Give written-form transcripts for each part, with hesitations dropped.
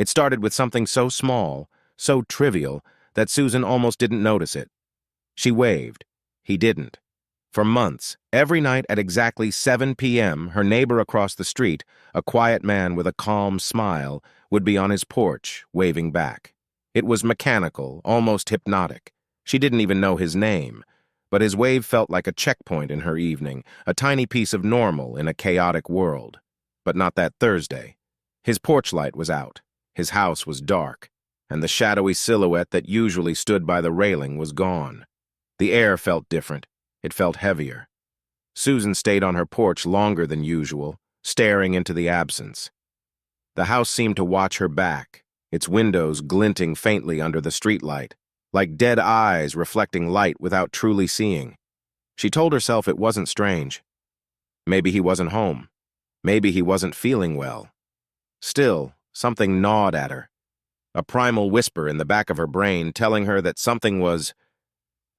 It started with something so small, so trivial, that Susan almost didn't notice it. She waved. He didn't. For months, every night at exactly 7 p.m., her neighbor across the street, a quiet man with a calm smile, would be on his porch, waving back. It was mechanical, almost hypnotic. She didn't even know his name, but his wave felt like a checkpoint in her evening, a tiny piece of normal in a chaotic world. But not that Thursday. His porch light was out, his house was dark, and the shadowy silhouette that usually stood by the railing was gone. The air felt different. It felt heavier. Susan stayed on her porch longer than usual, staring into the absence. The house seemed to watch her back, its windows glinting faintly under the streetlight, like dead eyes reflecting light without truly seeing. She told herself it wasn't strange. Maybe he wasn't home. Maybe he wasn't feeling well. Still, something gnawed at her. A primal whisper in the back of her brain telling her that something was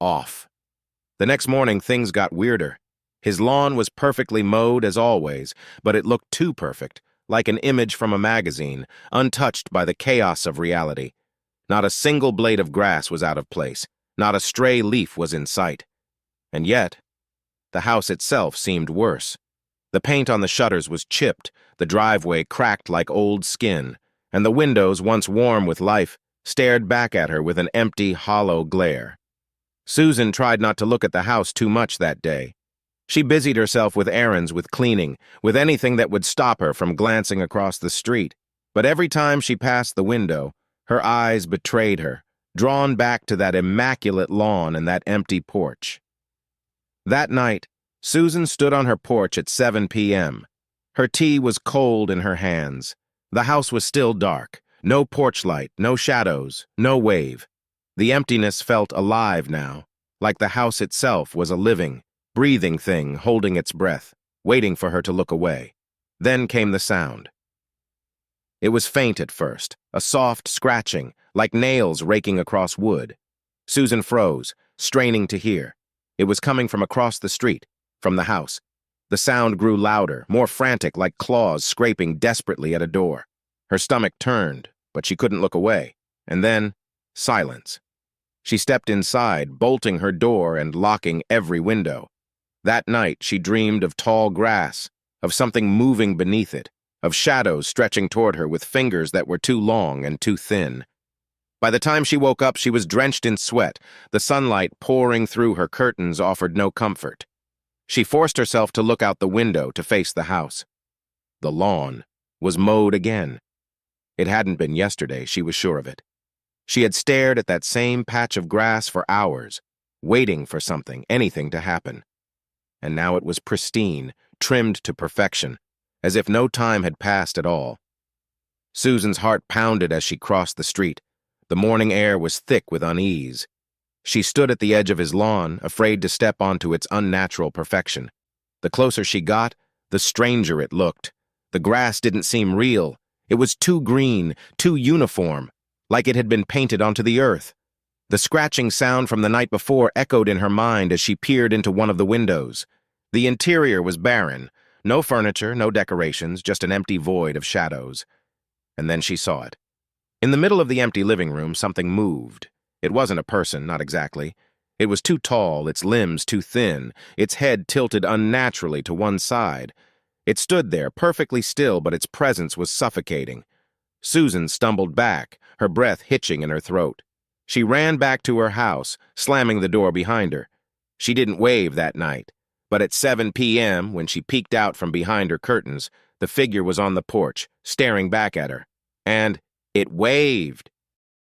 off. The next morning, things got weirder. His lawn was perfectly mowed as always, but it looked too perfect, like an image from a magazine, untouched by the chaos of reality. Not a single blade of grass was out of place. Not a stray leaf was in sight. And yet, the house itself seemed worse. The paint on the shutters was chipped, the driveway cracked like old skin, and the windows, once warm with life, stared back at her with an empty, hollow glare. Susan tried not to look at the house too much that day. She busied herself with errands, with cleaning, with anything that would stop her from glancing across the street. But every time she passed the window, her eyes betrayed her, drawn back to that immaculate lawn and that empty porch. That night, Susan stood on her porch at 7 p.m. Her tea was cold in her hands. The house was still dark. No porch light, no shadows, no wave. The emptiness felt alive now, like the house itself was a living, breathing thing holding its breath, waiting for her to look away. Then came the sound. It was faint at first, a soft scratching, like nails raking across wood. Susan froze, straining to hear. It was coming from across the street, from the house. The sound grew louder, more frantic, like claws scraping desperately at a door. Her stomach turned, but she couldn't look away. And then, silence. She stepped inside, bolting her door and locking every window. That night, she dreamed of tall grass, of something moving beneath it, of shadows stretching toward her with fingers that were too long and too thin. By the time she woke up, she was drenched in sweat. The sunlight pouring through her curtains offered no comfort. She forced herself to look out the window to face the house. The lawn was mowed again. It hadn't been yesterday, she was sure of it. She had stared at that same patch of grass for hours, waiting for something, anything to happen. And now it was pristine, trimmed to perfection, as if no time had passed at all. Susan's heart pounded as she crossed the street. The morning air was thick with unease. She stood at the edge of his lawn, afraid to step onto its unnatural perfection. The closer she got, the stranger it looked. The grass didn't seem real. It was too green, too uniform, like it had been painted onto the earth. The scratching sound from the night before echoed in her mind as she peered into one of the windows. The interior was barren. No furniture, no decorations, just an empty void of shadows. And then she saw it. In the middle of the empty living room, something moved. It wasn't a person, not exactly. It was too tall, its limbs too thin, its head tilted unnaturally to one side. It stood there, perfectly still, but its presence was suffocating. Susan stumbled back, her breath hitching in her throat. She ran back to her house, slamming the door behind her. She didn't wave that night, but at 7 p.m., when she peeked out from behind her curtains, the figure was on the porch, staring back at her. And it waved.